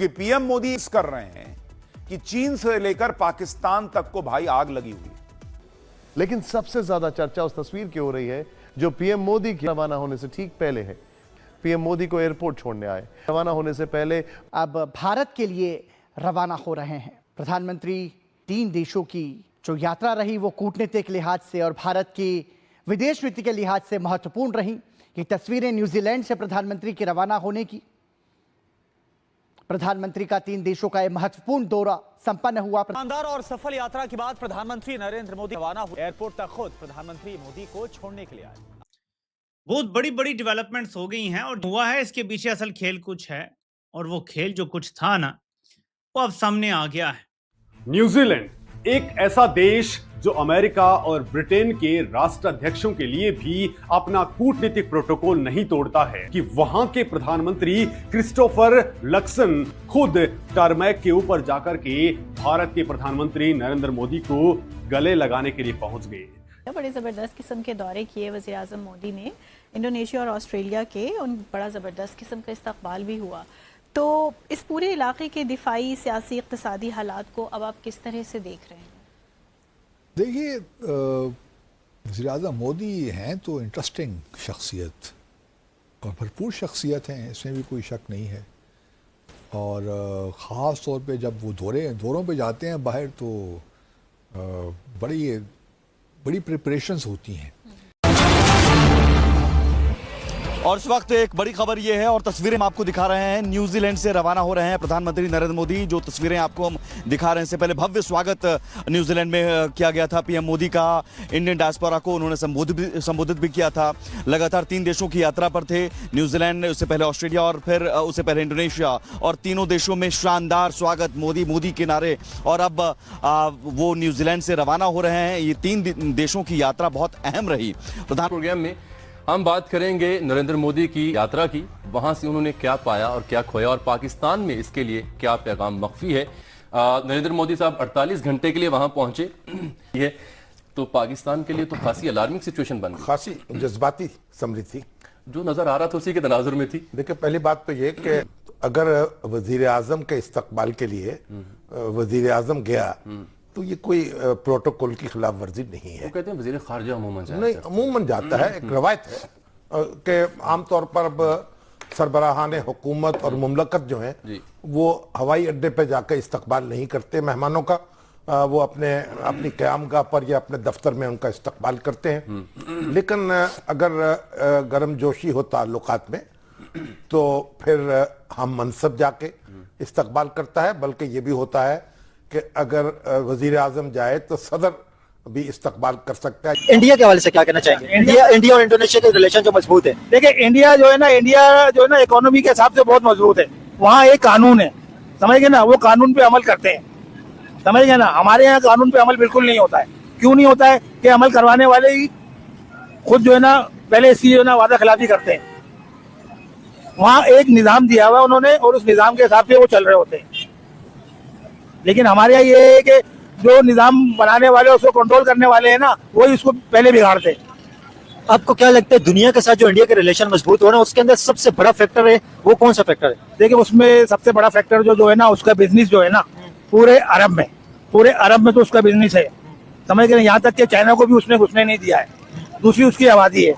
क्योंकि पीएम मोदी इस कर रहे हैं कि चीन से लेकर पाकिस्तान तक को भाई आग लगी हुई है। लेकिन सबसे ज्यादा चर्चा उस तस्वीर की हो रही है जो पीएम मोदी के रवाना होने से ठीक पहले है। पीएम मोदी को एयरपोर्ट छोड़ने आए, रवाना होने से पहले अब भारत के लिए रवाना हो रहे हैं। प्रधानमंत्री 3 देशों की जो यात्रा रही वो कूटनीतिक लिहाज से और भारत की विदेश नीति के लिहाज से महत्वपूर्ण रही। ये तस्वीरें न्यूजीलैंड से प्रधानमंत्री के रवाना होने की। प्रधानमंत्री का 3 देशों का यह महत्वपूर्ण दौरा संपन्न हुआ। शानदार और सफल यात्रा के बाद प्रधानमंत्री नरेंद्र मोदी रवाना हुए। एयरपोर्ट तक खुद प्रधानमंत्री मोदी को छोड़ने के लिए आए। बहुत बड़ी बड़ी डेवलपमेंट्स हो गई हैं और हुआ है, इसके पीछे असल खेल कुछ है और वो खेल जो कुछ था ना वो अब सामने आ गया है। न्यूजीलैंड एक ऐसा देश जो अमेरिका और ब्रिटेन के राष्ट्राध्यक्षों के लिए भी अपना कूटनीतिक प्रोटोकॉल नहीं तोड़ता है कि वहां के प्रधानमंत्री क्रिस्टोफर लक्सन खुद टारमैक के ऊपर जाकर के भारत के प्रधानमंत्री नरेंद्र मोदी को गले लगाने के लिए पहुंच गए। बड़े ज़बरदस्त किस्म के दौरे किए वज़ीर आज़म मोदी ने इंडोनेशिया और ऑस्ट्रेलिया के, उन बड़ा ज़बरदस्त किस्म का इस्तकबाल भी हुआ। तो इस पूरे इलाके के दिफाई, सियासी, इक़्तिसादी हालात को अब आप किस तरह से देख रहे हैं? देखिए, वज़ीर आज़म मोदी हैं तो इंटरेस्टिंग शख्सियत और भरपूर शख्सियत हैं, इसमें भी कोई शक नहीं है। और ख़ास तौर पे जब वो दौरों पे जाते हैं बाहर तो बड़ी प्रिपरेशंस होती हैं। और इस वक्त एक बड़ी खबर ये है और तस्वीरें हम आपको दिखा रहे हैं, न्यूजीलैंड से रवाना हो रहे हैं प्रधानमंत्री नरेंद्र मोदी। जो तस्वीरें आपको हम दिखा रहे हैं, इससे पहले भव्य स्वागत न्यूजीलैंड में किया गया था पीएम मोदी का। इंडियन डायस्पोरा को उन्होंने संबोधित भी किया था। लगातार 3 देशों की यात्रा पर थे, न्यूजीलैंड, उससे पहले ऑस्ट्रेलिया और फिर उससे पहले इंडोनेशिया, और तीनों देशों में शानदार स्वागत, मोदी के नारे। और अब वो न्यूजीलैंड से रवाना हो रहे हैं। ये 3 देशों की यात्रा बहुत अहम रही। प्रोग्राम में हम बात करेंगे नरेंद्र मोदी की यात्रा की, वहां से उन्होंने क्या पाया और क्या खोया और पाकिस्तान में इसके लिए क्या पैगाम मख्फी है। नरेंद्र मोदी साहब 48 घंटे के लिए वहां पहुंचे है, तो पाकिस्तान के लिए तो खासी अलार्मिंग सिचुएशन बन गई, खासी जज्बाती समृद्धि जो नजर आ रहा था उसी के तनाजुर में थी। देखिए, पहली बात तो ये कि अगर वजीर आजम के इस्तकबाल के लिए वजीर आजम गया तो ये कोई प्रोटोकॉल की खिलाफ वर्जी नहीं है। वो कहते हैं वजीर खारजा अमूमन जाता है, एक रवायत है कि आमतौर पर अब सरबराहान हुकूमत और मुमलकत जो है वो हवाई अड्डे पे जाकर इस्तकबाल नहीं करते मेहमानों का, वो अपनी क़यामगाह पर या अपने दफ्तर में उनका इस्तकबाल करते हैं। लेकिन अगर गर्मजोशी हो ताल्लुकात में तो फिर हम मनसब जाके इस्तकबाल करता है। बल्कि ये भी होता है कि अगर वजीर आजम जाए तो सदर भी इस्तकबाल कर सकता है। इंडिया के हवाले से क्या कहना चाहेंगे? इंडिया और इंडोनेशिया के रिलेशन जो मजबूत है। देखिए, इंडिया जो है ना इकोनॉमी के हिसाब से बहुत मजबूत है। वहाँ एक कानून है, समझ गए ना, वो कानून पे अमल करते हैं, समझ गए ना। हमारे यहाँ कानून पे अमल बिल्कुल नहीं होता है। क्यों नहीं होता है? कि अमल करवाने वाले ही खुद जो है ना पहले इसकी जो है ना वादा खिलाफी करते हैं। वहाँ एक निजाम दिया हुआ है उन्होंने और उस निजाम के हिसाब से वो चल रहे होते हैं। लेकिन हमारे यहाँ ये है कि जो निजाम बनाने वाले उसको कंट्रोल करने वाले हैं ना, वही उसको पहले बिगाड़ते हैं। आपको क्या लगता है दुनिया के साथ जो इंडिया के रिलेशन मजबूत हो रहे हैं उसके अंदर सबसे बड़ा फैक्टर है वो कौन सा फैक्टर है? देखिए, उसमें सबसे बड़ा फैक्टर जो है ना उसका बिजनेस जो है ना पूरे अरब में तो उसका बिजनेस है, समझ गए। यहाँ तक कि चाइना को भी उसने घुसने नहीं दिया है। दूसरी उसकी आबादी है।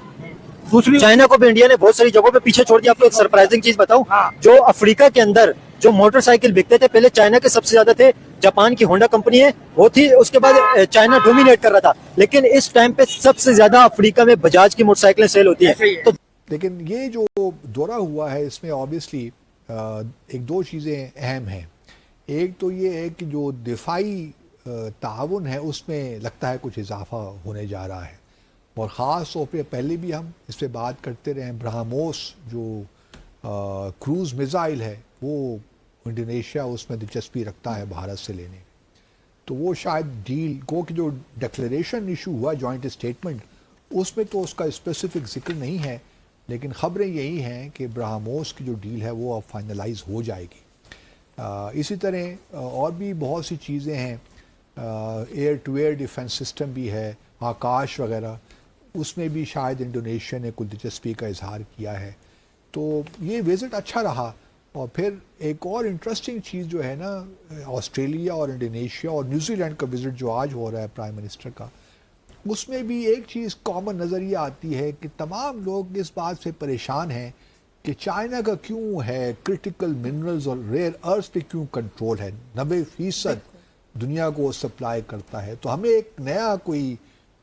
दूसरी चाइना को भी इंडिया ने बहुत सारी जगहों पे पीछे छोड़ दिया। आपको एक सरप्राइजिंग चीज बताऊं, जो अफ्रीका के अंदर जो मोटरसाइकिल बिकते थे पहले चाइना के सबसे ज्यादा थे, जापान की होंडा कंपनी है वो थी, उसके बाद चाइना डोमिनेट कर रहा था। लेकिन इस टाइम पे सबसे ज्यादा अफ्रीका में बजाज की मोटरसाइकिलें सेल होती है। तो लेकिन ये जो दौरा हुआ है इसमें ऑब्वियसली एक 2 चीज़ें अहम हैं। एक तो ये है कि जो दिफाई ताउन है उसमें लगता है कुछ इजाफा होने जा रहा है। और ख़ास तौर पर पहले भी हम इस पर बात करते रहे, ब्रह्मोस जो क्रूज़ मिसाइल है वो इंडोनेशिया उसमें दिलचस्पी रखता है भारत से लेने। तो वो शायद डील को कि जो डिक्लेरेशन इशू हुआ जॉइंट स्टेटमेंट उसमें तो उसका स्पेसिफिक जिक्र नहीं है, लेकिन ख़बरें यही हैं कि ब्रह्मोस की जो डील है वो अब फाइनलाइज हो जाएगी। इसी तरह और भी बहुत सी चीज़ें हैं, air to air defence system भी है, आकाश वगैरह, उसमें भी शायद इंडोनेशिया ने कुछ दिलचस्पी का इजहार किया है। तो ये विज़िट अच्छा रहा। और फिर एक और इंटरेस्टिंग चीज़ जो है ना, ऑस्ट्रेलिया और इंडोनेशिया और न्यूजीलैंड का विजिट जो आज हो रहा है प्राइम मिनिस्टर का, उसमें भी एक चीज़ कॉमन नज़र ये आती है कि तमाम लोग इस बात से परेशान हैं कि चाइना का क्यों है क्रिटिकल मिनरल्स और रेयर अर्थ पे क्यों कंट्रोल है, 90% दुनिया को सप्लाई करता है। तो हमें एक नया कोई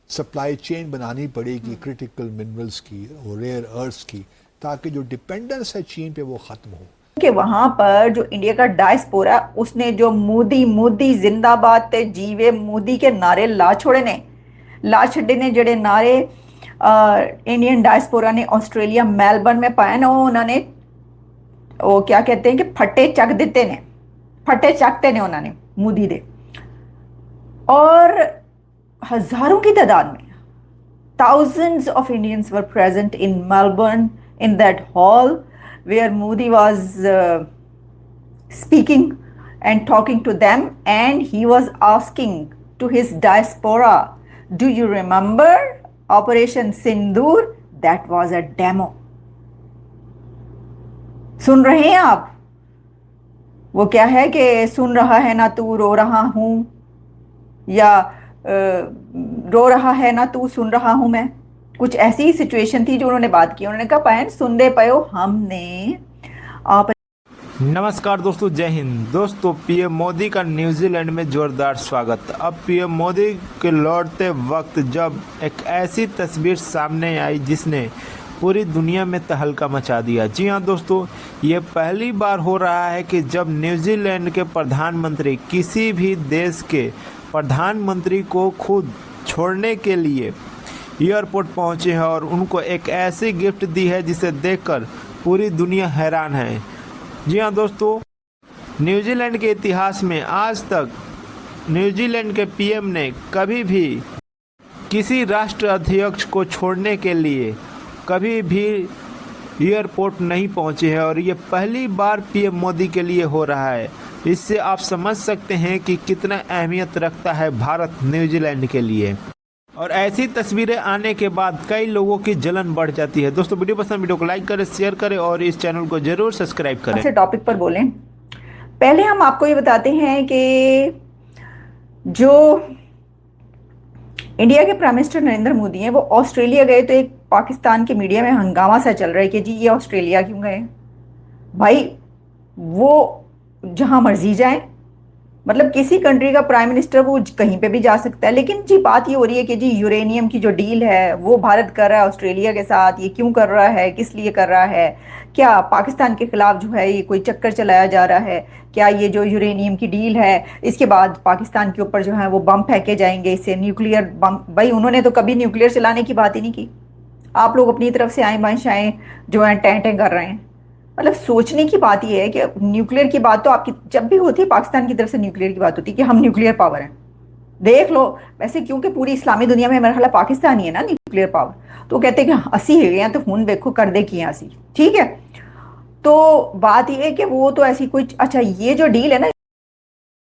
सप्लाई चेन बनानी पड़ेगी क्रिटिकल मिनरल्स की और रेयर अर्थ की, ताकि जो डिपेंडेंस है चीन पे वो ख़त्म हो। कि वहां पर जो इंडिया का डायस्पोरा, उसने जो मोदी मोदी जिंदाबाद ते जीवे मोदी के नारे ला छड़े ने जड़े नारे इंडियन डायस्पोरा ने ऑस्ट्रेलिया मेलबर्न में पाए ना, उन्होंने वो क्या कहते हैं कि फटे चकते ने उन्होंने मोदी दे, और हजारों की तादाद में thousands of Indians were present in Melbourne in that hall where Modi was speaking and talking to them, and he was asking to his diaspora, do you remember Operation Sindoor? That was a demo. सुन रहे हैं आप? वो क्या है कि सुन रहा है ना तू रो रहा हूं, या रो रहा है ना तू सुन रहा हूं मैं, कुछ ऐसी ही सिचुएशन थी जो उन्होंने बात की। उन्होंने कहा बहन सुन दे पायो हमने आप। नमस्कार दोस्तों, जय हिंद। दोस्तों, पीएम मोदी का न्यूजीलैंड में जोरदार स्वागत। अब पीएम मोदी के लौटते वक्त जब एक ऐसी तस्वीर सामने आई जिसने पूरी दुनिया में तहलका मचा दिया। जी हाँ दोस्तों, ये पहली बार हो रहा है कि जब न्यूजीलैंड के प्रधानमंत्री किसी भी देश के प्रधानमंत्री को खुद छोड़ने के लिए एयरपोर्ट पहुंचे हैं और उनको एक ऐसी गिफ्ट दी है जिसे देखकर पूरी दुनिया हैरान है। जी हाँ दोस्तों, न्यूजीलैंड के इतिहास में आज तक न्यूजीलैंड के पीएम ने कभी भी किसी राष्ट्र अध्यक्ष को छोड़ने के लिए कभी भी एयरपोर्ट नहीं पहुंचे हैं, और ये पहली बार पीएम मोदी के लिए हो रहा है। इससे आप समझ सकते हैं कि कितना अहमियत रखता है भारत न्यूजीलैंड के लिए। और ऐसी तस्वीरें आने के बाद कई लोगों की जलन बढ़ जाती है। दोस्तों, वीडियो पसंद, वीडियो को लाइक करें, शेयर करें और इस चैनल को जरूर सब्सक्राइब करें। ऐसे टॉपिक पर बोलें, पहले हम आपको ये बताते हैं कि जो इंडिया के प्राइम मिनिस्टर नरेंद्र मोदी हैं, वो ऑस्ट्रेलिया गए तो एक पाकिस्तान के मीडिया में हंगामा सा चल रहा है कि जी ये ऑस्ट्रेलिया क्यों गए। भाई, वो जहां मर्जी जाए, मतलब किसी कंट्री का प्राइम मिनिस्टर वो कहीं पे भी जा सकता है। लेकिन जी बात ये हो रही है कि जी यूरेनियम की जो डील है वो भारत कर रहा है ऑस्ट्रेलिया के साथ, ये क्यों कर रहा है, किस लिए कर रहा है, क्या पाकिस्तान के खिलाफ जो है ये कोई चक्कर चलाया जा रहा है, क्या ये जो यूरेनियम की डील है इसके बाद पाकिस्तान के ऊपर जो है वो बम फेंके जाएंगे, इससे न्यूक्लियर बम। भाई, उन्होंने तो कभी न्यूक्लियर चलाने की बात ही नहीं की। आप लोग अपनी तरफ से आए बाएं जो है टें कर रहे हैं। मतलब सोचने की बात यह है कि न्यूक्लियर की बात तो आपकी जब भी होती है, पाकिस्तान की तरफ से न्यूक्लियर की बात होती है कि हम न्यूक्लियर पावर हैं। देख लो, वैसे क्योंकि पूरी इस्लामी दुनिया में मेरा ख्याल पाकिस्तान ही है ना न्यूक्लियर पावर, तो कहते हैं कि असी है गए तो खून देखो कर दे किया असी। ठीक है, तो बात यह है कि वो तो ऐसी कोई, अच्छा ये जो डील है ना